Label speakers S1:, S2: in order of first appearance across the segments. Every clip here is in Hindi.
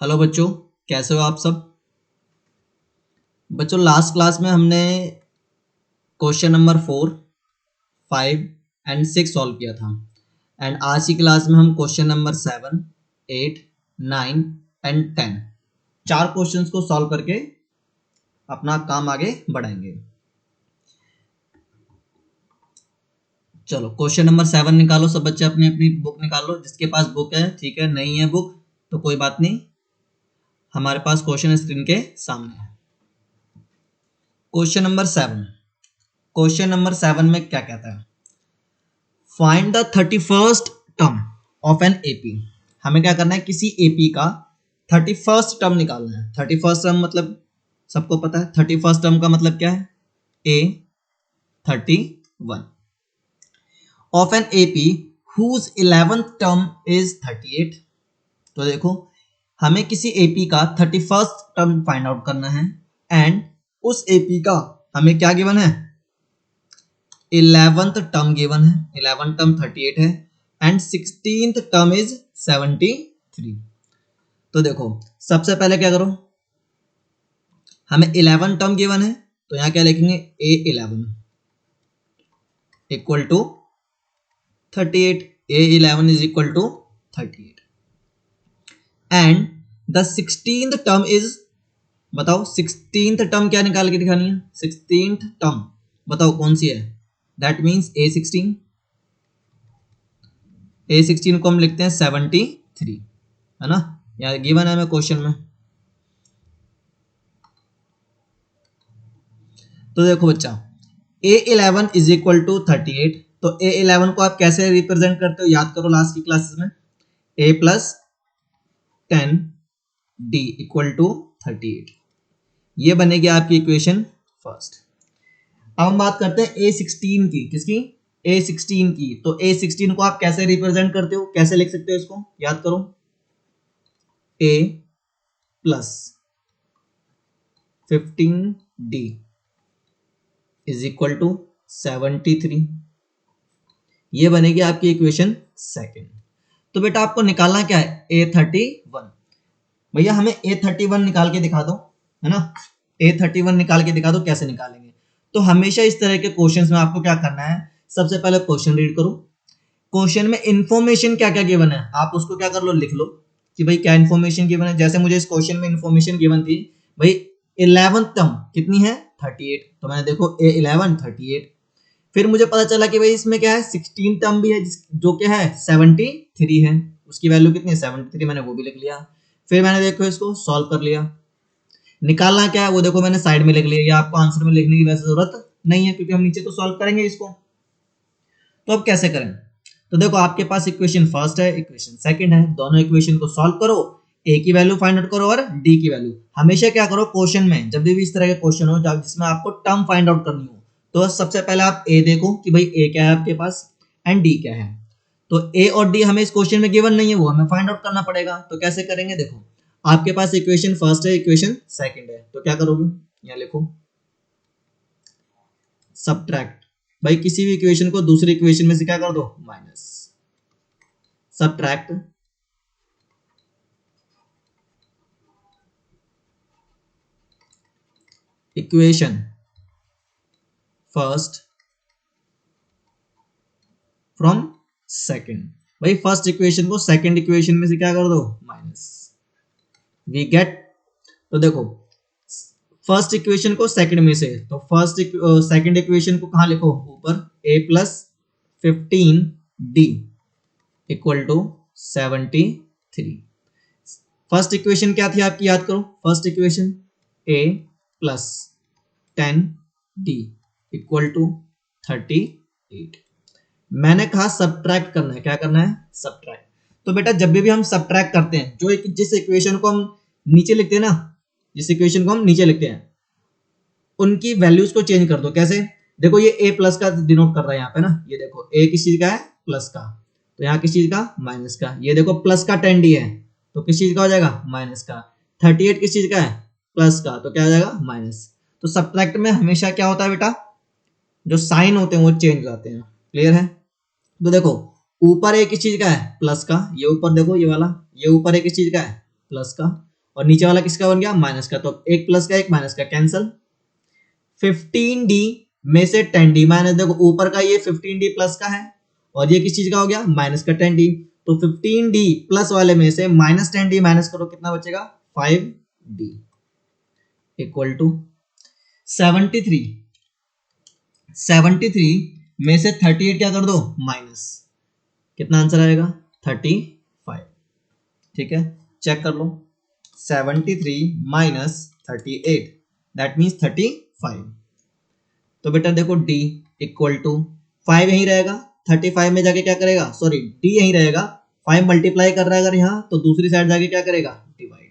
S1: हेलो बच्चों, कैसे हो आप सब। बच्चों, लास्ट क्लास में हमने क्वेश्चन नंबर 4, 5 एंड 6 सॉल्व किया था। एंड आज की क्लास में हम क्वेश्चन नंबर 7, 8, 9 एंड 10 चार क्वेश्चंस को सॉल्व करके अपना काम आगे बढ़ाएंगे। चलो क्वेश्चन नंबर 7 निकालो। सब बच्चे अपनी अपनी बुक निकालो। जिसके पास बुक है ठीक है, नहीं है बुक तो कोई बात नहीं, हमारे पास क्वेश्चन स्क्रीन के सामने है। क्वेश्चन नंबर 7 में क्या कहता है, find the 31st term of an AP. हमें क्या करना है, किसी एपी का 31st टर्म निकालना है। 31st टर्म मतलब सबको पता है, 31st टर्म का मतलब क्या है, A31 of an AP whose 11th term is 38। तो देखो, हमें किसी एपी का 31st टर्म फाइंड आउट करना है एंड उस एपी का हमें क्या गिवन है, 11th टर्म गिवन है। 11th टर्म 38 है एंड 16th टर्म इज 73। तो देखो, सबसे पहले क्या करो, हमें 11 टर्म गिवन है तो यहां क्या लिखेंगे, A11 equal to 38। A11 is equal to 38 and the 16th term is, बताओ 16th टर्म क्या निकाल के दिखानी है, 16th टर्म बताओ कौन सी है, दैट मीन्स A16। A16 को हम लिखते हैं 73, है ना, यहाँ गिवन है हमें क्वेश्चन में। तो देखो बच्चा, A11 इज इक्वल टू 38। तो A11 को आप कैसे रिप्रेजेंट करते हो, याद करो लास्ट की क्लासेस में, A plus 10 D equal to 38। ये बनेगी आपकी इक्वेशन फर्स्ट। अब हम बात करते हैं A16 की, किसकी, A16 की। तो A16 को आप कैसे रिप्रेजेंट करते हो, कैसे लिख सकते हो इसको, याद करो, A plus 15D is equal to 73। ये बनेगी आपकी इक्वेशन सेकंड। तो बेटा आपको निकालना क्या है, A31। भैया हमें A31 निकाल के दिखा दो, है ना, A31 निकाल के दिखा दो, कैसे निकालेंगे। तो हमेशा इस तरह के क्वेश्चंस में आपको क्या करना है, सबसे पहले क्वेश्चन रीड करो। क्वेश्चन में इंफॉर्मेशन क्या क्या गिवन है आप उसको क्या कर लो, लिख लो कि भाई क्या इंफॉर्मेशन गिवन है। जैसे मुझे इस क्वेश्चन में इंफॉर्मेशन गिवन थी, भाई 11th टर्म कितनी है, 38। तो मैंने देखो A11 38। फिर मुझे पता चला कि भाई इसमें क्या है, 16 टर्म भी है जो क्या है 73 है, उसकी वैल्यू कितनी है 73, मैंने वो भी लिख लिया। फिर मैंने देखो इसको सॉल्व कर लिया। निकालना क्या है वो देखो मैंने साइड में लिख लिया, या आपको आंसर में लिखने की वैसे जरूरत नहीं है क्योंकि हम नीचे तो सॉल्व करेंगे इसको। तो अब कैसे करें, तो देखो आपके पास इक्वेशन फर्स्ट है, इक्वेशन सेकंड है, दोनों इक्वेशन को सॉल्व करो, ए की वैल्यू फाइंड आउट करो और डी की वैल्यू। हमेशा क्या करो, क्वेश्चन में जब भी इस तरह के क्वेश्चन हो जिसमें आपको टर्म फाइंड आउट करनी हो, तो सबसे पहले आप ए देखो कि भाई ए क्या है आपके पास एंड डी क्या है। तो ए और डी हमें इस क्वेश्चन में गिवन नहीं है, वो हमें फाइंड आउट करना पड़ेगा। तो कैसे करेंगे, देखो आपके पास इक्वेशन फर्स्ट है, इक्वेशन सेकंड है, तो क्या करोगे, यहाँ लिखो सब्ट्रैक्ट। भाई किसी भी इक्वेशन को दूसरी इक्वेशन में से क्या कर दो, minus, subtract equation first from second. भाई फर्स्ट इक्वेशन को सेकंड इक्वेशन में से क्या कर दो, माइनस, वी गेट। तो देखो फर्स्ट इक्वेशन को सेकंड में से, तो फर्स्ट सेकंड इक्वेशन को कहां लिखो, ऊपर, a plus 15d equal to 73। First equation क्या थी आपकी, याद करो, first equation a plus 10d equal to 38। मैंने कहा सब्ट्रैक्ट करना है, क्या करना है, सब्ट्रैक्ट। तो बेटा जब भी हम सब्ट्रैक्ट करते हैं, जो जिस इक्वेशन को हम नीचे लिखते हैं ना, जिस इक्वेशन को हम नीचे लिखते हैं उनकी वैल्यूज को चेंज कर दो। कैसे, देखो ये a प्लस का डिनोट कर रहा है यहाँ पे ना, ये देखो a किस चीज का है, प्लस का, तो यहाँ किस चीज का, माइनस का। ये देखो प्लस का 10d है तो किस चीज का हो जाएगा, माइनस का। 38 किस चीज का है, प्लस का, तो क्या हो जाएगा, माइनस। तो सब्ट्रैक्ट में हमेशा क्या होता है बेटा, जो साइन होते हैं वो चेंज हो जाते हैं। क्लियर है। तो देखो ऊपर एक किस चीज का है, प्लस का, ये ऊपर देखो ये वाला, ये ऊपर एक किस चीज का है, प्लस का, और नीचे वाला किसका बन गया, माइनस का। तो एक प्लस का एक माइनस का कैंसल। 15D में से 10D माइनस, देखो ऊपर का ये 15D प्लस का है और ये किस चीज का हो गया, माइनस का 10D। तो 15D प्लस वाले में से माइनस 10D माइनस करो, कितना बचेगा, 5D इक्वल टू 73। 73 में से 38 क्या कर दो, माइनस, कितना आंसर आएगा, 35। ठीक है, चेक कर लो, 73 माइनस 38 दैट मीन्स 35। तो बेटा देखो D इक्वल टू 5 यहीं रहेगा, 35 में जाके क्या करेगा, सॉरी D यहीं रहेगा, 5 मल्टीप्लाई कर रहा है अगर यहाँ, तो दूसरी साइड जाके क्या करेगा, divide,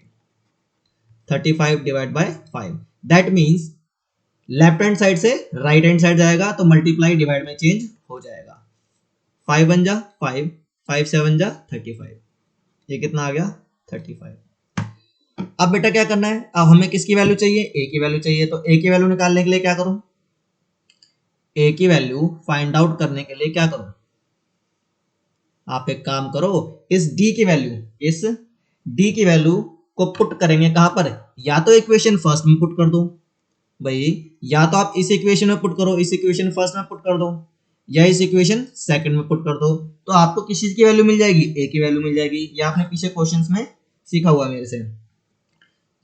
S1: 35 divide by 5 that means left hand side से राइट हैंड साइड जाएगा तो मल्टीप्लाई डिवाइड में चेंज हो जाएगा। 5 1 जा 5, 5 7 जा 35, ये कितना आ गया, 35। अब बेटा क्या करना है, अब हमें किसकी वैल्यू चाहिए, ए की वैल्यू चाहिए। तो ए की वैल्यू निकालने के लिए क्या करूं, ए की वैल्यू फाइंड आउट करने के लिए क्या करो, आप एक काम करो, इस डी की वैल्यू को पुट करेंगे कहां पर, या तो इक्वेशन फर्स्ट में पुट कर दो भाई, या तो आप इस इक्वेशन में पुट करो, इस इक्वेशन फर्स्ट में पुट कर दो, या इस इक्वेशन सेकंड में पुट कर दो, तो आपको किस चीज की वैल्यू मिल जाएगी, ए की वैल्यू मिल जाएगी। या आपने पीछे क्वेश्चंस में सीखा हुआ मेरे से,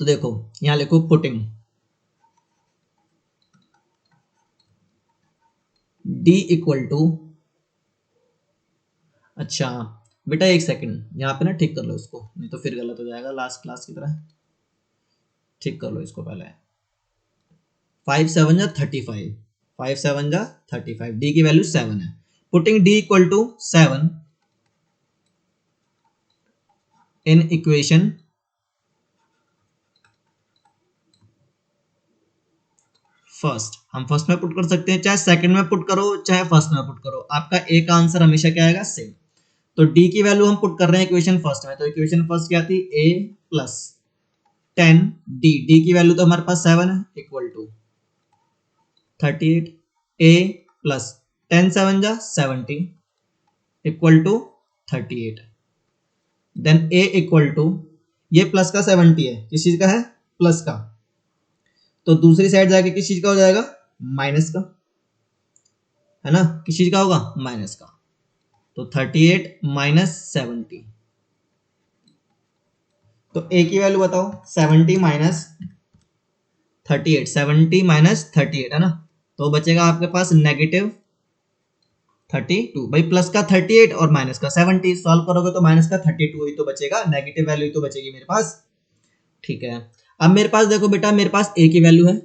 S1: तो देखो यहां लिखो पुटिंग डी इक्वल टू, अच्छा बेटा एक सेकंड यहाँ पे ना ठीक कर लो इसको, नहीं तो फिर गलत हो जाएगा लास्ट क्लास की तरह, ठीक कर लो इसको पहले। 5 7 जा 35, 5 7 जा 35, डी की वैल्यू 7 है। Putting d equal to 7 in equation first, हम फर्स्ट में पुट कर सकते हैं, चाहे सेकंड में पुट करो चाहे फर्स्ट में पुट करो, आपका ए का आंसर हमेशा क्या आएगा, सेम। तो डी की वैल्यू हम पुट कर रहे हैं इक्वेशन फर्स्ट में, तो इक्वेशन फर्स्ट क्या थी, ए प्लस 10 डी की वैल्यू तो हमारे पास 7 है इक्वल टू 38, ए प्लस 10 7 जा 70 equal to 38, then a equal to, ये प्लस का 70 है, किस चीज का है, प्लस का, तो दूसरी साइड जाके किस चीज का हो जाएगा, माइनस का, है ना, किस चीज का होगा, माइनस का। तो 38 माइनस 70, तो ए की वैल्यू बताओ, 70 माइनस 38, 70 माइनस 38 है ना, तो बचेगा आपके पास नेगेटिव 32, भाई प्लस का 38 और माइनस का 70, सॉल्व करोगे तो माइनस का 32 ही तो बचेगा, नेगेटिव वैल्यू ही तो बचेगी मेरे पास। ठीक है, अब मेरे पास देखो बेटा, मेरे पास ए की वैल्यू है,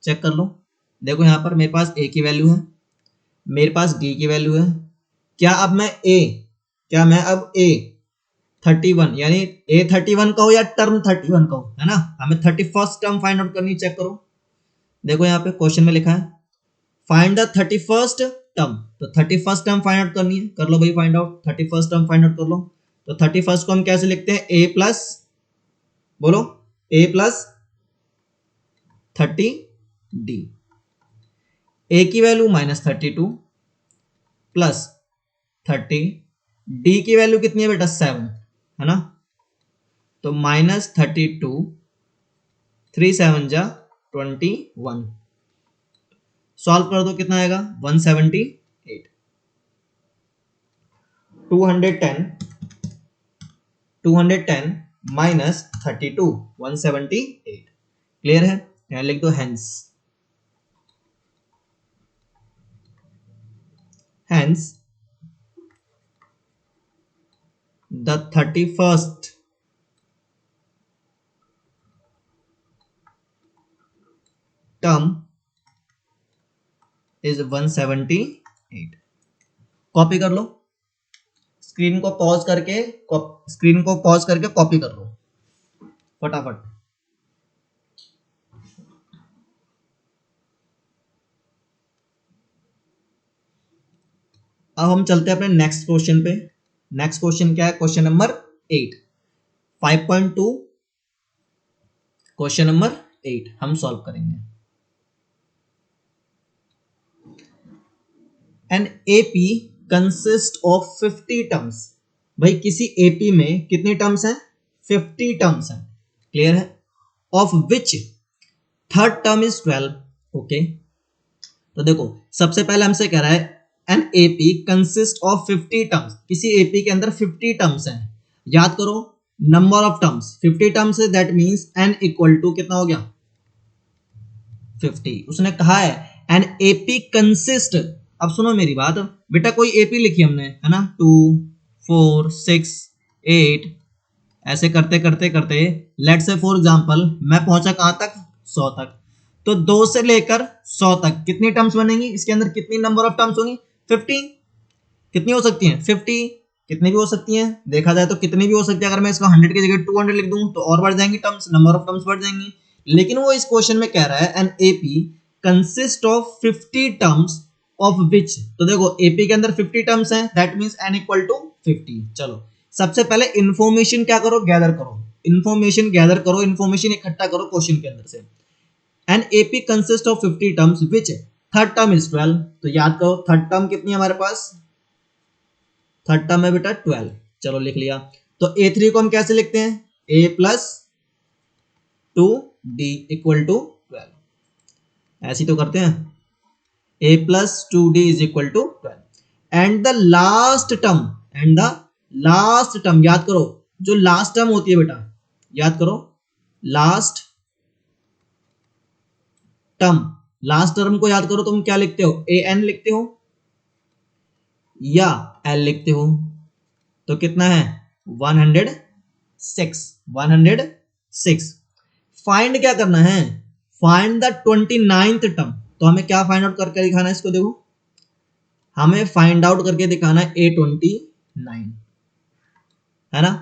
S1: चेक कर लो, देखो यहाँ पर मेरे पास ए की वैल्यू है, मेरे पास डी की वैल्यू है, क्या अब मैं ए, क्या मैं अब ए 31 यानी ए 31 का हो या टर्म 31 का हो, है ना, हमें 31st टर्म फाइंड आउट करनी, चेक करो, देखो यहाँ पे क्वेश्चन में लिखा है फाइंड द 31st टर्म, तो 31st टर्म फाइंड आउट करनी है, कर लो भाई find out, 31st term find out कर लो। तो 31st को हम कैसे लिखते हैं, ए प्लस, बोलो ए प्लस 30D, ए की वैल्यू -32 प्लस 30, डी की वैल्यू कितनी है बेटा, 7 है ना, तो -32, 3 7 जा 21, सॉल्व कर दो कितना आएगा, 178, 210 माइनस 32, 178, क्लियर है, यहाँ लिख दो hence, hence the 31st term is 178। Copy कर लो, स्क्रीन को पॉज करके, कॉपी कर लो फटाफट। अब हम चलते हैं अपने नेक्स्ट क्वेश्चन पे। नेक्स्ट क्वेश्चन क्या है, क्वेश्चन नंबर 8, 5.2 क्वेश्चन नंबर 8 हम सॉल्व करेंगे। N AP consist of 50 terms, भाई किसी एपी में कितने टर्म्स हैं, 50 टर्म्स हैं, क्लियर है, of which third term is 12। Okay, तो देखो सबसे पहले हमसे कह रहा है an AP consist of 50 terms, किसी एपी के अंदर 50 टर्म्स हैं। याद करो नंबर ऑफ टर्म्स 50 टर्म्स है, that means n equal to कितना हो गया 50। उसने कहा है एन एपी कंसिस्ट, अब सुनो मेरी बात बेटा, कोई एपी लिखी हमने है ना, 2 4 6 8 ऐसे करते करते करते लेट से फॉर एग्जांपल मैं पहुंचा कहां तक 100 तक, तो 2 से लेकर 100 तक कितनी टर्म्स बनेंगी, इसके अंदर कितनी नंबर ऑफ टर्म्स होंगी 50। कितनी हो सकती हैं 50, कितनी भी हो सकती हैं, देखा जाए तो कितनी भी हो सकती है। अगर मैं इसको 100 की जगह 200 लिख दूं तो और बढ़ जाएंगी टर्म्स, नंबर ऑफ टर्म्स बढ़ जाएंगी। लेकिन वो इस क्वेश्चन में कह रहा है an AP consist of 50 terms of which, तो देखो एपी के अंदर 50 टर्म्स हैं, that means n equal to 50। चलो सबसे पहले इंफॉर्मेशन क्या करो, गैदर करो, इंफॉर्मेशन गैदर करो, इंफॉर्मेशन इकट्ठा करो क्वेश्चन के अंदर से। N AP consist of 50 terms which third term is 12, तो याद करो थर्ड टर्म कितनी है हमारे पास, थर्ड टर्म है बेटा 12। चलो लिख लिया, तो a3 को हम कैसे लिखते हैं, a plus 2d equal to 12, ऐसी तो करते हैं, a plus 2d is equal to 12। And the last term, and the last term, याद करो जो लास्ट टर्म होती है बेटा, याद करो लास्ट टर्म, लास्ट टर्म को याद करो, तुम क्या लिखते हो, ए एन लिखते हो या एल लिखते हो, तो कितना है 106, 106। फाइंड क्या करना है, फाइंड द 29th टर्म, तो हमें क्या फाइंड आउट करके दिखाना है इसको, देखो हमें फाइंड आउट करके दिखाना है A29, है ना,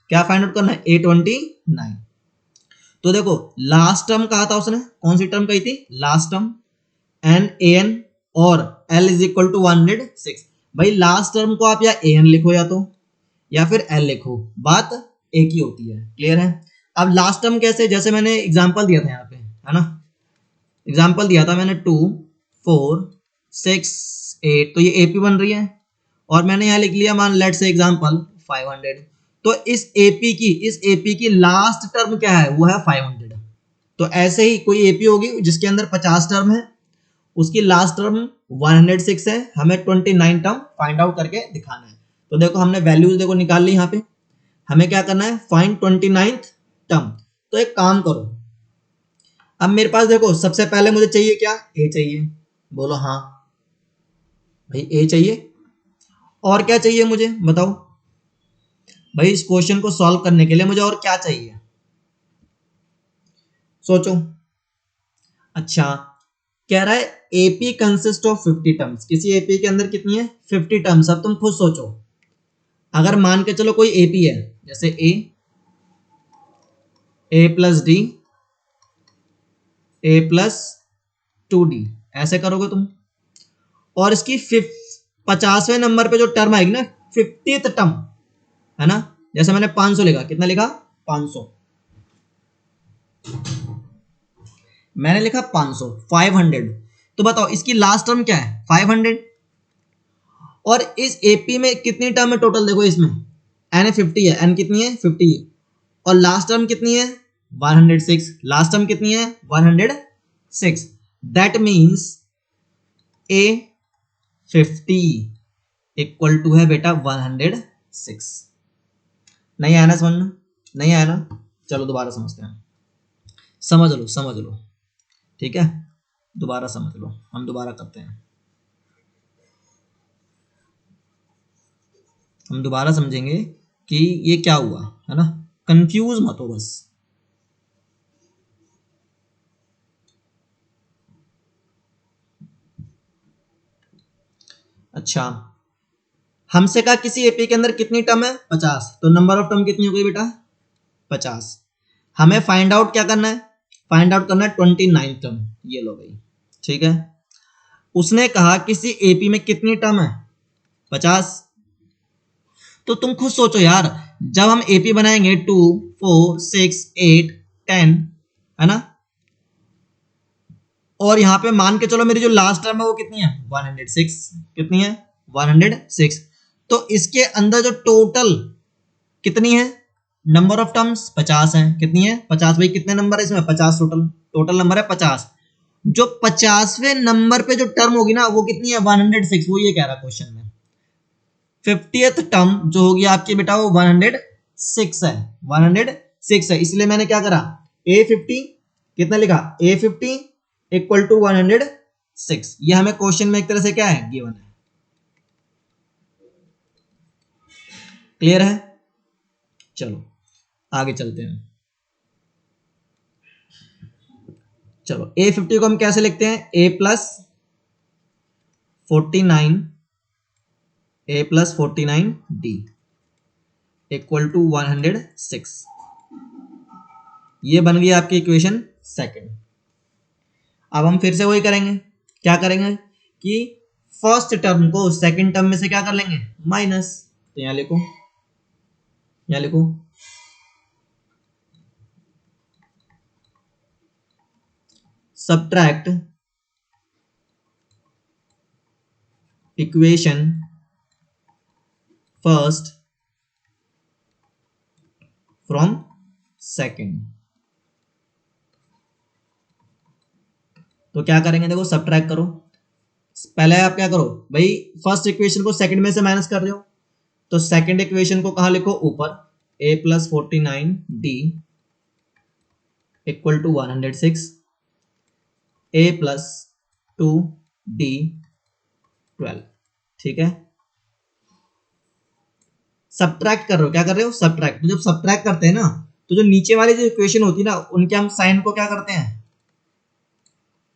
S1: क्या फाइंड आउट करना है A29। तो देखो लास्ट टर्म कहा था उसने, कौन सी टर्म कही थी, last term, n a n और एल इज इक्वल टू 106। भाई लास्ट टर्म को आप या ए एन लिखो या फिर एल लिखो, बात एक ही होती है, क्लियर है। अब लास्ट टर्म कैसे, जैसे मैंने एग्जांपल दिया था यहाँ पे, है ना, एग्जांपल दिया था मैंने 2 4 6 8, तो ये एपी बन रही है, और मैंने यहाँ लिख लिया मान लेट से एग्जांपल 500, तो इस एपी की लास्ट टर्म क्या है, वो है 500। तो ऐसे ही कोई एपी होगी जिसके अंदर 50 टर्म है, उसकी लास्ट टर्म 106 है, हमें 29 टर्म फाइंड आउट करके दिखाना है। तो देखो हमने वैल्यूज देखो निकाल ली, यहाँ पे हमें क्या करना है, फाइंड 29th टर्म। तो एक काम करो, अब मेरे पास देखो सबसे पहले मुझे चाहिए क्या, ए चाहिए, बोलो हाँ भाई ए चाहिए, और क्या चाहिए मुझे बताओ भाई, इस क्वेश्चन को सॉल्व करने के लिए मुझे और क्या चाहिए, सोचो। अच्छा कह रहा है एपी कंसिस्ट ऑफ 50 टर्म्स, किसी एपी के अंदर कितनी है 50 टर्म्स। अब तुम खुद सोचो, अगर मान के चलो कोई एपी है, जैसे ए प्लस डी, ए प्लस 2d, ऐसे करोगे तुम, और इसकी 50वें नंबर पे जो टर्म आएगी ना 50th टर्म, है ना, जैसे मैंने 500 लिखा, कितना लिखा 500, मैंने लिखा 500 500, तो बताओ इसकी लास्ट टर्म क्या है 500, और इस एपी में कितनी टर्म है टोटल, देखो इसमें एन 50 है, एन कितनी है 50, और लास्ट टर्म कितनी है 106, लास्ट टर्म कितनी है 106, that means a 50 equal to है बेटा 106। नहीं आया ना समझ में, नहीं आया ना, चलो दोबारा समझते हैं, समझ लो ठीक है, दोबारा समझ लो, हम दोबारा करते हैं, हम दोबारा समझेंगे कि ये क्या हुआ, है ना, कंफ्यूज मत हो बस। अच्छा हमसे कहा किसी एपी के अंदर कितनी टर्म है 50, तो नंबर ऑफ टर्म कितनी हो गई बेटा 50। हमें फाइंड आउट क्या करना है, फाइंड आउट करना है 29 टर्म, ये लो भाई, ठीक है। उसने कहा किसी एपी में कितनी टर्म है 50, तो तुम खुद सोचो यार, जब हम एपी बनाएंगे 2 4 6 8 10, है ना, और यहां पे मान के चलो मेरी जो लास्ट टर्म है वो कितनी है 106, कितनी है 106, तो इसके अंदर जो टोटल कितनी है नंबर ऑफ टर्म्स 50 है, कितनी है 50, भाई कितने नंबर है इसमें 50, टोटल नंबर है 50। जो 50वें नंबर पे जो टर्म होगी ना वो कितनी है 106, वो ये कह रहा क्वेश्चन में। 50th टर्म जो होगी आपकी बेटा वो 106 है, 106 है, इसलिए मैंने क्या करा A50 कितना लिखा A50 इक्वल टू 106। ये हमें क्वेश्चन में एक तरह से क्या है गिवन है। क्लियर है? चलो आगे चलते हैं। चलो A50 को हम कैसे लिखते हैं A+49D इक्वल टू 106। ये बन गई आपकी इक्वेशन सेकंड। अब हम फिर से वही करेंगे, क्या करेंगे कि फर्स्ट टर्म को सेकंड टर्म में से क्या कर लेंगे माइनस। तो यहां लिखो, यहां लिखो subtract equation first from second. तो क्या करेंगे देखो सब्ट्रैक्ट करो, पहले आप क्या करो भाई फर्स्ट इक्वेशन को सेकंड में से माइनस कर रहे हो, तो सेकंड इक्वेशन को कहां लिखो ऊपर A+49D इक्वल टू 106 A+2D12। ठीक है, सब्ट्रैक्ट कर रहे हो, क्या कर रहे हो सब्ट्रैक्ट। तो जब सब्ट्रैक्ट करते हैं ना तो जो नीचे वाली जो इक्वेशन होती है ना उनके हम साइन को क्या करते हैं,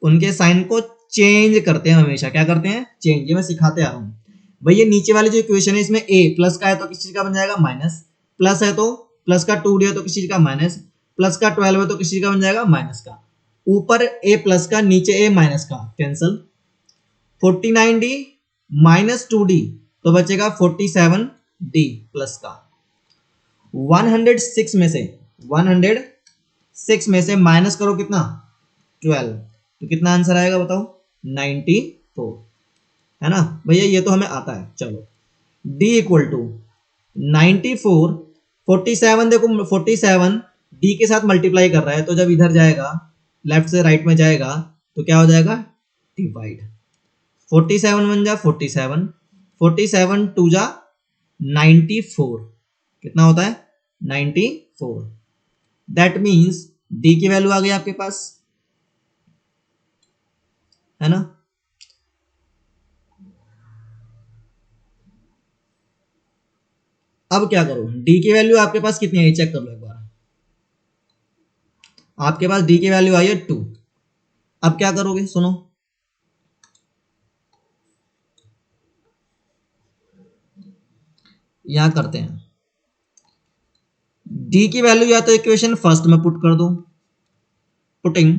S1: उनके साइन को चेंज करते हैं हमेशा, क्या करते हैं चेंज। ये मैं सिखाते आ रहा हूं भाई। ये नीचे वाली जो इक्वेशन है इसमें a प्लस का है तो किस चीज का बन जाएगा माइनस, प्लस है तो प्लस का 2d है तो किस चीज का माइनस, प्लस का 12 है तो किस चीज का बन जाएगा माइनस का। ऊपर a प्लस का नीचे a माइनस का कैंसल, 49d माइनस 2d तो बचेगा 47d प्लस का। 106 में से 106 में से माइनस करो कितना 12, तो कितना आंसर आएगा बताओ 94, है ना भैया, ये तो हमें आता है। चलो d इक्वल टू 94, 47 देखो 47 d के साथ मल्टीप्लाई कर रहा है, तो जब इधर जाएगा लेफ्ट से राइट में जाएगा तो क्या हो जाएगा डिवाइड, 47 बन जा 47, 47 टू जा 94, कितना होता है 94। दैट मीन्स d की वैल्यू आ गई आपके पास, है ना। अब क्या करो d की वैल्यू आपके पास कितनी है चेक कर लो एक बार। आपके पास d की वैल्यू आई है 2। अब क्या करोगे सुनो, यहां करते हैं d की वैल्यू या तो इक्वेशन फर्स्ट में पुट कर दो, putting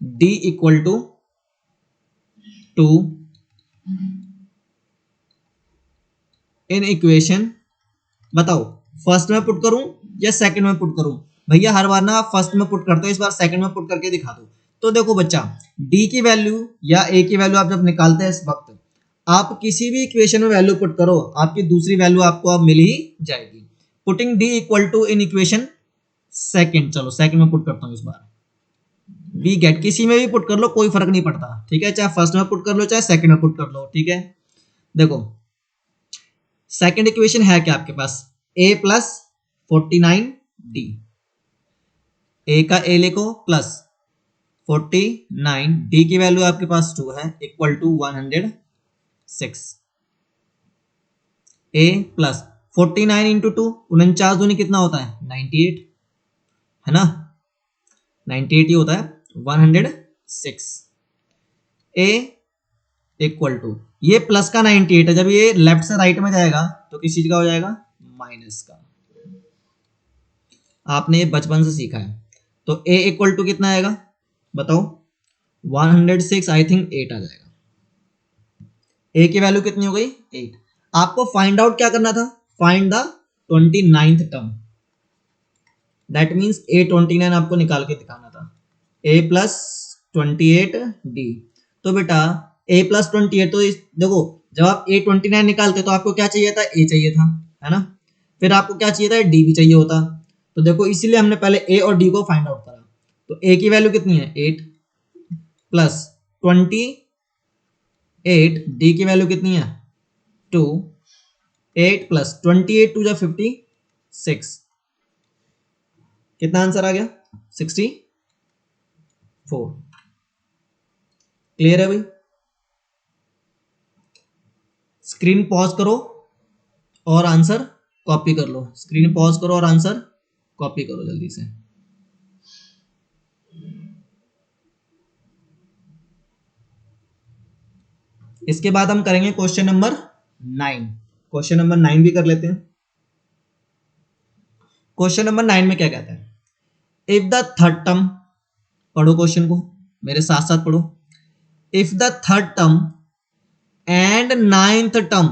S1: d equal to 2 in equation, बताओ फर्स्ट में पुट करूं या सेकंड में पुट करूं। भैया हर बार ना आप फर्स्ट में पुट करते हो, इस बार सेकंड में पुट करके दिखा दो। तो देखो बच्चा d की वैल्यू या a की वैल्यू आप जब निकालते हैं इस वक्त आप किसी भी इक्वेशन में वैल्यू पुट करो, आपकी दूसरी वैल्यू आपको अब मिल ही जाएगी। Putting d equal to in equation second, चलो सेकंड में पुट करता हूं इस बार, वी गेट, किसी में भी पुट कर लो कोई फर्क नहीं पड़ता, ठीक है, चाहे फर्स्ट में पुट कर लो चाहे सेकंड में पुट कर लो, ठीक है। देखो सेकंड इक्वेशन है क्या आपके पास A+49D, ए का ए लिखो प्लस 49, डी की वैल्यू आपके पास 2 है equal to 106। A plus 49 into 2 49 दूनी कितना होता है 98, है ना 98 ही होता है 106। ए इक्वल टू ये प्लस का 98 है, जब ये लेफ्ट से राइट में जाएगा तो किस चीज का हो जाएगा माइनस का। आपने ये बचपन से सीखा है। तो a इक्वल टू कितना आएगा बताओ 106, आई थिंक 8 आ जाएगा। a की वैल्यू कितनी हो गई 8। आपको फाइंड आउट क्या करना था, find the 29th term, that means A29 आपको निकाल के दिखाना था, A+28D। तो बेटा A+28, तो देखो जब आप A29 निकालते तो आपको क्या चाहिए था a चाहिए था, है ना। फिर आपको क्या चाहिए था, डी भी चाहिए होता। तो देखो इसीलिए हमने पहले ए और डी को फाइंड आउट करा। तो ए की वैल्यू कितनी है 8 प्लस 28, डी की वैल्यू कितनी है 2, 8 प्लस 28 टू जा 56, कितना आंसर आ गया 64। क्लियर है भाई? स्क्रीन पॉज करो और आंसर कॉपी कर लो। स्क्रीन पॉज करो और आंसर कॉपी करो जल्दी से। इसके बाद हम करेंगे क्वेश्चन नंबर 9। क्वेश्चन नंबर 9 भी कर लेते हैं। क्वेश्चन नंबर 9 में क्या कहता है, इफ द थर्ड टर्म, पढ़ो क्वेश्चन को मेरे साथ साथ पढ़ो। If the third term and ninth term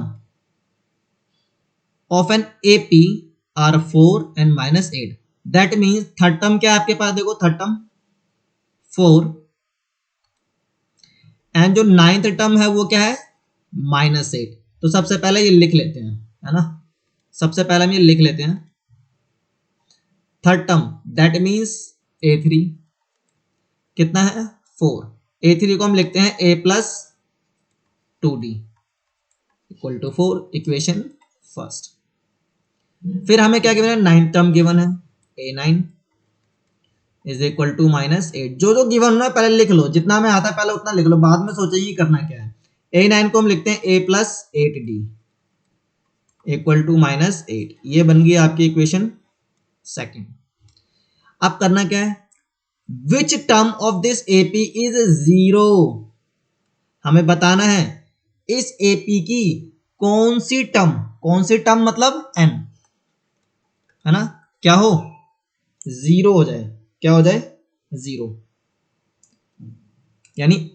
S1: of an AP are 4 and -8, that means third term क्या है आपके पास, देखो थर्ड टर्म 4 एंड जो नाइन्थ टर्म है वो क्या है -8। तो सबसे पहले ये लिख लेते हैं, है ना, सबसे पहले हम ये लिख लेते हैं third term, that means A3 कितना है 4, A3 को हम लिखते हैं A plus 2D equal to 4, equation first. फिर हमें क्या गिवन है, नाइन्थ टर्म गिवन है A9 इज इक्वल टू -8। जो जो गिवन है पहले लिख लो, जितना में आता है पहले उतना लिख लो, बाद में सोचेंगे करना क्या है। A9 को हम लिखते हैं A plus 8D equal to -8, ये बन गई आपकी इक्वेशन सेकेंड। अब करना क्या है, which term of this AP is 0, हमें बताना है इस AP की कौन सी टर्म मतलब n, है ना, क्या हो 0 हो जाए, क्या हो जाए 0, यानी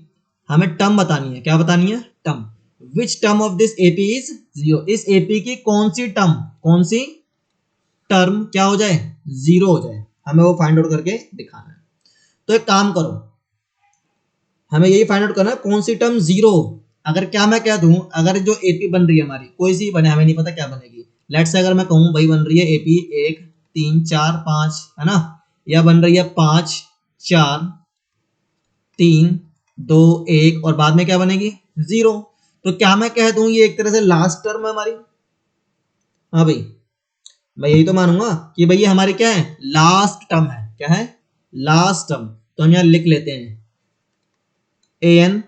S1: हमें टर्म बतानी है, क्या बतानी है term. Which term of this AP is 0, इस AP की कौन सी टर्म क्या हो जाए 0 हो जाए, हमें वो फाइंड आउट करके दिखाना है। तो एक काम करो, हमें यही फाइंड आउट करना है कौन सी टर्म 0। अगर क्या मैं कह दूं, अगर जो AP बन रही है हमारी कोई सी बने, हमें नहीं पता क्या बनेगी, लेट्स से अगर मैं कहूं भाई बन रही है AP 1 3 4 5, है ना, या बन रही है 5 4 3 2 1 और बाद में क्या बनेगी 0, तो क्या मैं कह दूं ये एक तरह से लास्ट टर्म है हमारी। हाँ भाई, मैं यही तो मानूंगा कि भाई ये हमारी क्या है लास्ट टर्म है, क्या है लास्ट टर्म। तो हम यहां लिख लेते हैं an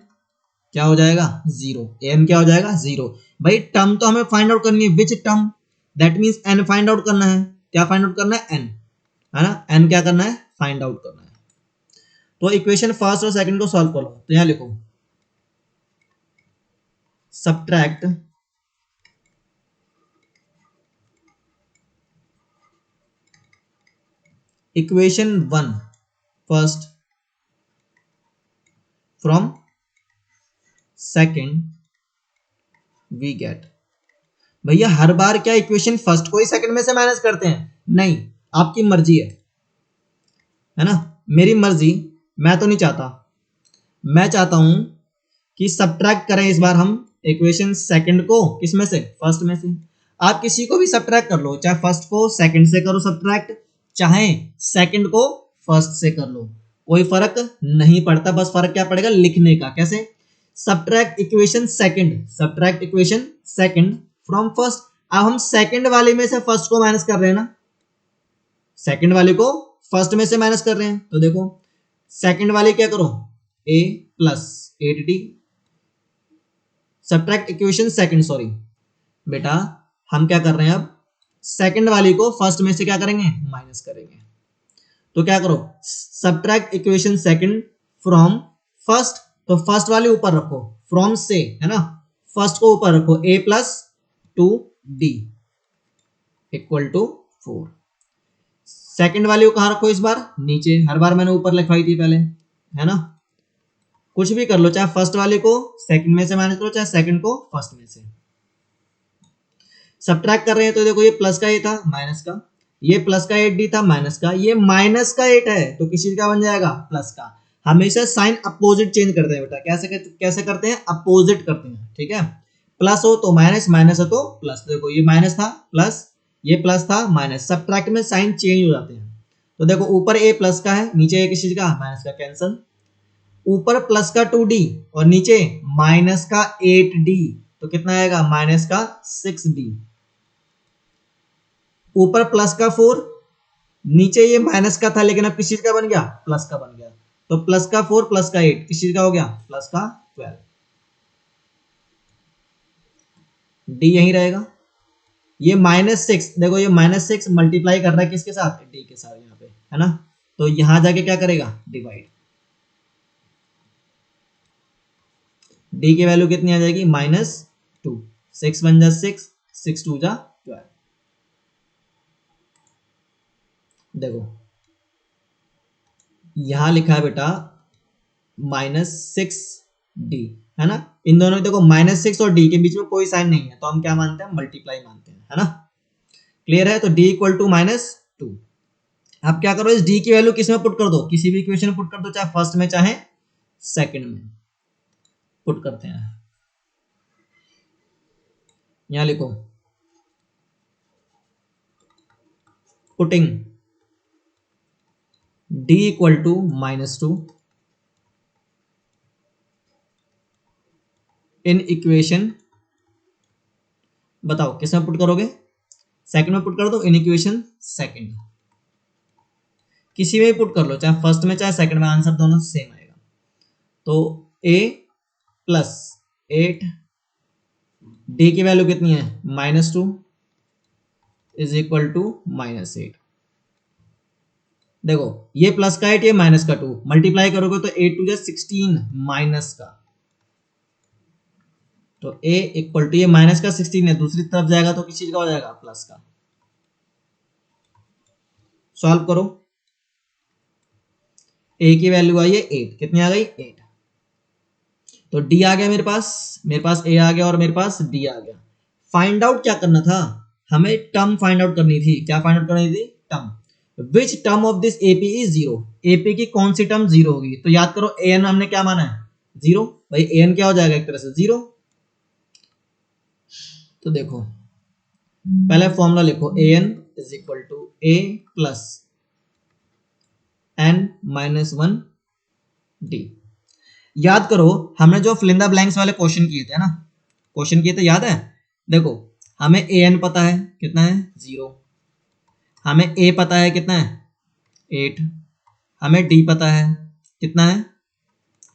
S1: क्या हो जाएगा 0, an क्या हो जाएगा 0। भाई टर्म तो हमें फाइंड आउट करनी है, which term, that means n find out करना है, क्या फाइंड आउट करना है n, है ना, n क्या करना है फाइंड आउट करना है। तो इक्वेशन फर्स्ट और सेकंड को सॉल्व करो, तो यहां लिखो subtract equation 1 first from second we get. भैया हर बार क्या इक्वेशन फर्स्ट को ही सेकंड में से माइनस करते हैं, नहीं, आपकी मर्जी है ना, मेरी मर्जी, मैं तो नहीं चाहता, मैं चाहता हूं कि सब्ट्रैक्ट करें इस बार हम इक्वेशन सेकंड को किसमें से फर्स्ट में से। आप किसी को भी सब्ट्रैक्ट कर लो, चाहे फर्स्ट को सेकंड से करो सब्ट्रैक्ट, चाहे सेकंड को फर्स्ट से कर लो, कोई फर्क नहीं पड़ता, बस फर्क क्या पड़ेगा लिखने का, कैसे subtract equation second from first. अब हम सेकंड वाले में से फर्स्ट को माइनस कर रहे हैं ना, सेकंड वाले को फर्स्ट में से माइनस कर रहे हैं, तो देखो सेकंड वाले क्या करो a plus 8d subtract equation second, sorry बेटा हम क्या कर रहे हैं अब सेकंड वाली को फर्स्ट में से क्या करेंगे माइनस करेंगे। तो क्या करो subtract equation second from first, तो फर्स्ट वाले ऊपर रखो, फ्रॉम से, है ना, फर्स्ट को ऊपर रखो a plus 2d equal to 4। Second वाले को कहां रखो इस बार नीचे, हर बार मैंने ऊपर लिखवाई थी पहले, है ना, कुछ भी कर लो, चाहे फर्स्ट वाले को सेकंड में से माइनस करो, चाहे सेकंड को फर्स्ट में से। सब्ट्रैक्ट कर रहे हैं तो देखो ये प्लस का ये था माइनस का, ये प्लस का 8d था माइनस का, ये माइनस का 8 है तो किसी का बन जाएगा प्लस का। हमेशा साइन अपोजिट चेंज करते हैं बेटा, कैसे करते हैं अपोजिट करते हैं, ठीक है, प्लस हो तो माइनस, माइनस हो तो प्लस। देखो ये माइनस था प्लस, ये प्लस था माइनस, सब्ट्रैक्ट में साइन चेंज हो जाते हैं। तो देखो ऊपर ए प्लस का है, नीचे ए किस चीज का, माइनस का, कैंसल। ऊपर प्लस का 2d और नीचे माइनस का 8d, तो कितना आएगा, माइनस का 6d। ऊपर प्लस का 4, नीचे ये माइनस का था लेकिन अब किस चीज का बन गया, प्लस का बन गया। तो प्लस का 4 प्लस का 8 किस चीज का हो गया, प्लस का 12। डी यही रहेगा। ये -6, देखो ये -6 मल्टीप्लाई कर रहा है किसके साथ, डी के साथ यहाँ पे, है ना। तो यहां जाके क्या करेगा, डिवाइड। डी की वैल्यू कितनी आ जाएगी, -2। 6 1 जा 6, 6 2 जा 12। देखो यहां लिखा है बेटा -6d, है ना। इन दोनों देखो -6 और डी के बीच में कोई साइन नहीं है, तो हम क्या मानते हैं, मल्टीप्लाई मानते हैं, है ना। क्लियर है। तो d इक्वल टू -2। अब क्या करो, इस d की वैल्यू किस में पुट कर दो, किसी भी इक्वेशन में पुट कर दो, चाहे फर्स्ट में चाहे सेकंड में। पुट करते हैं, यहां लिखो putting d equal to -2 in equation, बताओ किस में पुट करोगे, सेकंड में पुट कर दो, इन इक्वेशन सेकंड। किसी में भी पुट कर लो, चाहे फर्स्ट में चाहे सेकंड में, आंसर दोनों सेम आएगा। तो a प्लस 8, डी की वैल्यू कितनी है, -2 इज इक्वल टू -8। देखो ये प्लस का 8, ये माइनस का 2, मल्टीप्लाई करोगे तो 8 2 16 माइनस का, तो a इक्वल टू, ये माइनस का 16 है, दूसरी तरफ जाएगा तो किस चीज का हो जाएगा, प्लस का। सॉल्व करो, a की वैल्यू आई है 8, कितनी आ गई, 8। तो d आ गया मेरे पास a आ गया और मेरे पास d आ गया। फाइंड आउट क्या करना था, हमें टर्म फाइंड आउट करनी थी। क्या फाइंड आउट करनी थी, term. Which term of this AP is 0, AP की कौन सी टर्म 0 होगी। तो याद करो an हमने क्या माना है, 0, भाई an क्या हो जाएगा, एक तरह से 0। तो देखो पहले फॉर्मूला लिखो, an is equal to a plus n-1 d। याद करो हमने जो फिल इन द ब्लैंक्स वाले क्वेश्चन किए थे ना, क्वेश्चन किए थे, याद है। देखो हमें an पता है कितना है, 0। हमें a पता है कितना है, 8। हमें d पता है कितना है,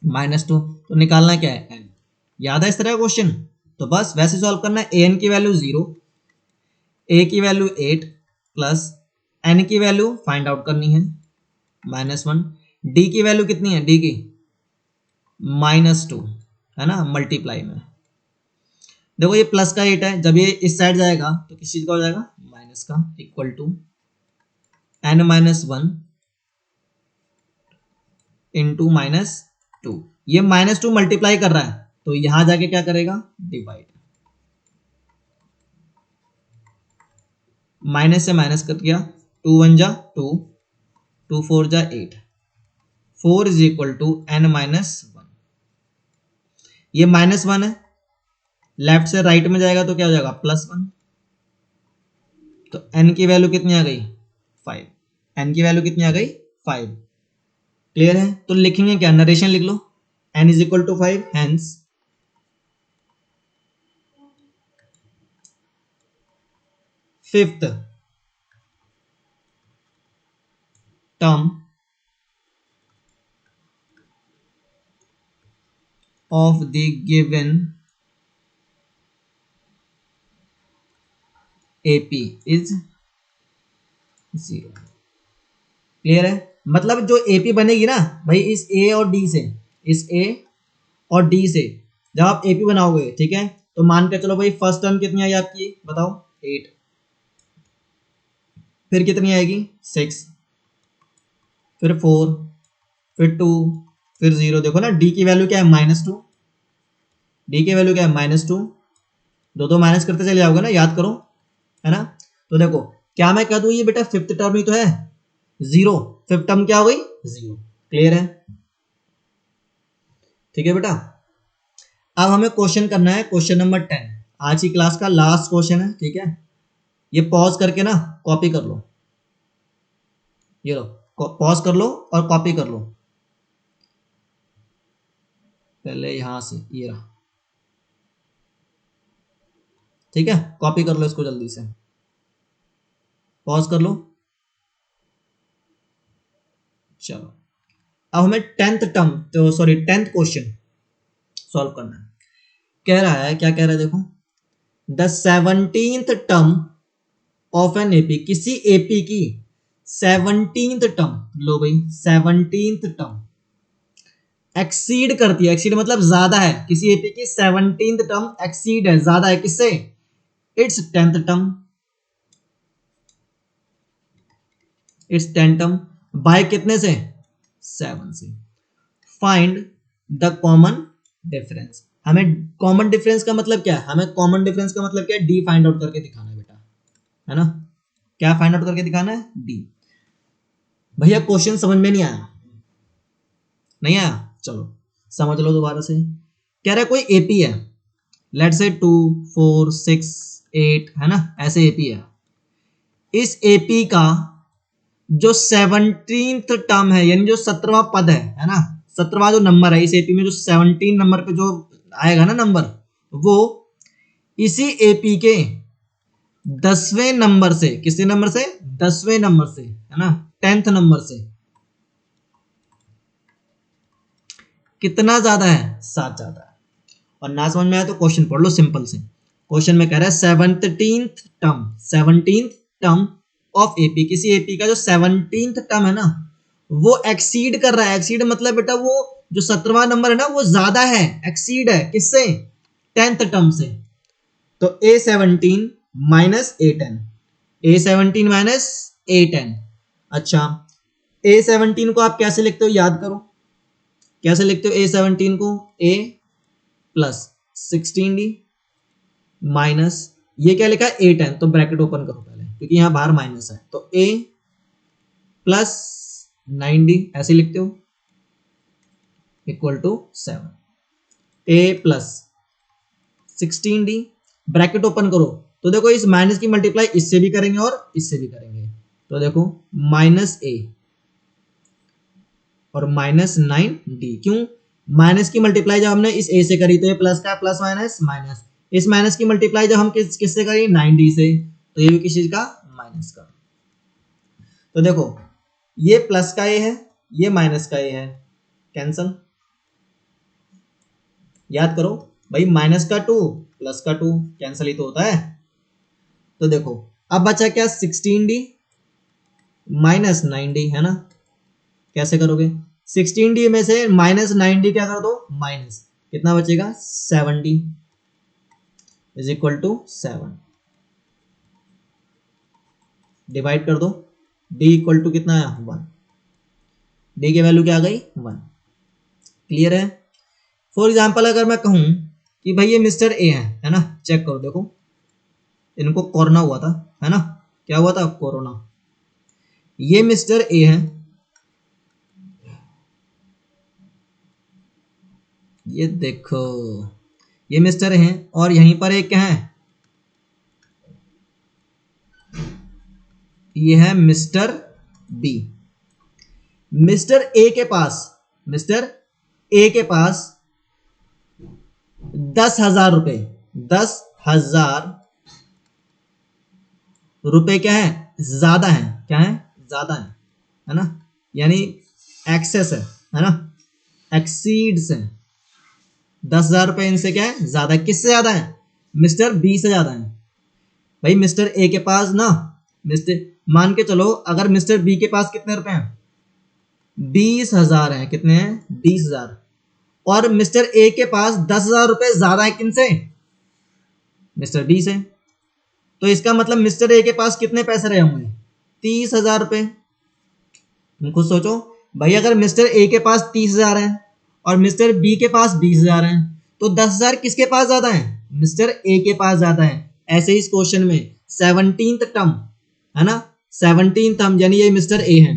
S1: -2। तो निकालना क्या है, n। याद है इस तरह का क्वेश्चन। तो बस वैसे सॉल्व करना है, an की वैल्यू 0, a की वैल्यू 8 प्लस n की वैल्यू फाइंड आउट करनी है -1, d की वैल्यू कितनी है, d की -2, है ना, मल्टीप्लाई में। देखो ये प्लस का 8 है, जब ये इस साइड जाएगा तो किस चीज का हो जाएगा, माइनस का, इक्वल टू n-1 इंटू -2। ये -2 मल्टीप्लाई कर रहा है, तो यहां जाके क्या करेगा, डिवाइड। माइनस से माइनस कट गया, 2 1 जा 2, 2 4 जा 8, 4 इज इक्वल टू n-1। ये -1 है, लेफ्ट से राइट में जाएगा तो क्या हो जाएगा, +1। तो n की वैल्यू कितनी आ गई, 5। n की वैल्यू कितनी आ गई, 5। क्लियर है। तो लिखेंगे क्या, नरेशन लिख लो, n is equal to 5, hence fifth term of the given AP is 0। Clear है। मतलब जो AP बनेगी ना भाई, इस A और D से, इस A और D से जब आप AP बनाओगे, ठीक है, तो मान के चलो भाई फर्स्ट टर्म कितनी आई आपकी, बताओ, 8। फिर कितनी आएगी, 6, फिर 4, फिर 2, फिर 0। देखो ना D की वैल्यू क्या है, -2। D की वैल्यू क्या है, -2। दो माइनस करते चले जाओगे ना, याद करो, है ना। तो देखो क्या मैं कह दूं, ये बेटा फिफ्थ टर्म ही तो है, 0। फिफ्थ टर्म क्या हो गई, 0। क्लियर है। ठीक है बेटा। अब हमें क्वेश्चन करना है, क्वेश्चन नंबर 10, आज की क्लास का लास्ट क्वेश्चन है, ठीक है। ये पॉज करके ना कॉपी कर लो, ये लो पॉज कर लो और कॉपी कर लो। पहले यहां से ये रहा, ठीक है, कॉपी कर लो इसको जल्दी से, पॉज कर लो। चलो अब हमें टेंथ क्वेश्चन सॉल्व करना है। कह रहा है, क्या कह रहा है देखो, the 17th term of an AP, किसी एपी की 17th टर्म, लो भाई 17th टर्म एक्सीड करती है, एक्सीड मतलब ज्यादा है, किसी एपी की 17th टर्म एक्सीड है, ज्यादा है किससे, it's 10th term, it's 10th term by कितने से, 7 से। फाइंड द कॉमन डिफरेंस, हमें कॉमन डिफरेंस का मतलब क्या है, हमें कॉमन डिफरेंस का मतलब क्या है, डी फाइंड आउट करके दिखाना है बेटा, है ना, क्या फाइंड आउट करके दिखाना है, डी। भैया क्वेश्चन समझ में नहीं आया, नहीं आया, चलो समझ लो दोबारा से। कह रहा है कोई एपी है, लेट्स से 2 4 6 8 है ना, ऐसे एपी है। इस एपी का जो 17th टर्म है, यानी जो 17वां पद है ना, 17वां जो नंबर है इस एपी में, जो 17 नंबर पे जो आएगा ना नंबर, वो इसी एपी के 10वें नंबर से, किसी नंबर से, 10वें नंबर से, है ना, 10th नंबर से कितना ज्यादा है, 7 ज्यादा है। और ना समझ में आया तो क्वेश्चन पढ़ लो सिंपल से। क्वेश्चन में कह रहा है 17th टर्म ऑफ एपी, किसी एपी का जो 17th टर्म है ना, वो एक्सीड कर रहा है, एक्सीड मतलब बेटा वो जो 17वां नंबर है ना, वो ज्यादा है, एक्सीड है किससे, 10th टर्म से। तो A17 minus A10, A17 minus A10। अच्छा A17 को आप कैसे लिखते हो, याद करो, कैसे लिखते हो A17 को, A प्लस 16D माइनस, ये क्या लिखा है A10, तो ब्रैकेट ओपन करो पहले क्योंकि यहां बाहर माइनस है, तो A प्लस 9D ऐसे लिखते हो, equal to 7, A plus 16D bracket open करो। तो देखो इस माइनस की मल्टीप्लाई इससे भी करेंगे और इससे भी करेंगे, तो देखो माइनस A और माइनस 9D, क्यों, माइनस की मल्टीप्लाई जब हमने इस A से करी तो ये प्लस का प्लस माइनस माइनस, इस माइनस की मल्टीप्लाई जब हम किससे करी, 9D से, तो ये भी किस चीज का, माइनस का। तो देखो ये प्लस का A है, ये माइनस का A है, कैंसल, याद करो भाई, माइनस का 2 प्लस का 2 कैंसल ही तो होता है। तो देखो अब बचा क्या, 16D माइनस 9D, है ना, कैसे करोगे, 16D में से माइनस 9D क्या कर दो, माइनस, कितना बचेगा, 7D is equal to 7, divide कर दो, D इक्वल टू कितना है, 1, D की वैल्यू क्या आ गई, 1। क्लियर है। फॉर एग्जाम्पल अगर मैं कहूं कि भाई ये मिस्टर ए है ना, चेक करो, देखो इनको कोरोना हुआ था, है ना, क्या हुआ था, कोरोना। ये मिस्टर ए है, ये देखो ये मिस्टर है, और यहीं पर एक क्या है, ये है मिस्टर बी। मिस्टर ए के पास, मिस्टर ए के पास 10,000 रुपए, 10,000 रुपए क्या है, ज्यादा है, क्या है, ज्यादा है ना, यानी एक्सेस है ना, एक्सीड्स है, 10,000 रुपए इनसे क्या है, ज्यादा, किससे ज्यादा है, मिस्टर बी से ज्यादा है। भाई मिस्टर ए के पास ना, मिस्टर, मान के चलो अगर मिस्टर बी के पास कितने रुपए हैं, 20,000 है, कितने हैं, 20,000, और मिस्टर ए के पास 10,000 रुपए ज्यादा है, किनसे, मिस्टर बी से। तो इसका मतलब मिस्टर ए के पास कितने पैसे रहे होंगे, 30,000 रुपए। तुम खुद सोचो भाई, अगर मिस्टर ए के पास 30,000 है और मिस्टर बी के पास 20,000 है, तो 10,000 किसके पास ज्यादा है, मिस्टर ए के पास ज्यादा है। ऐसे ही इस क्वेश्चन में 17th टर्म है ना, 17th टर्म यानी ये मिस्टर ए है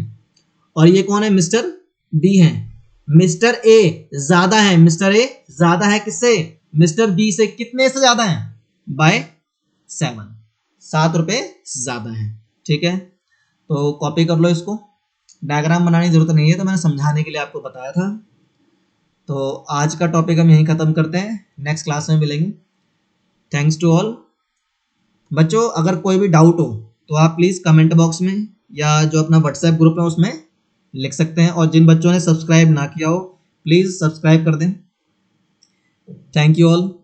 S1: और ये कौन है, मिस्टर बी है। मिस्टर ए ज्यादा है, मिस्टर ए ज्यादा है किससे, मिस्टर बी से, कितने से ज्यादा है, बाय 7, ₹7 ज़्यादा है। ठीक है, तो कॉपी कर लो इसको। डायग्राम बनाने की जरूरत नहीं है, तो मैंने समझाने के लिए आपको बताया था। तो आज का टॉपिक हम यहीं ख़त्म करते हैं, नेक्स्ट क्लास में मिलेंगे। Thanks to all. बच्चों अगर कोई भी डाउट हो तो आप प्लीज़ कमेंट बॉक्स में या जो अपना व्हाट्सएप ग्रुप है उसमें लिख सकते हैं, और जिन बच्चों ने सब्सक्राइब ना किया हो प्लीज़ सब्सक्राइब कर दें। Thank you all.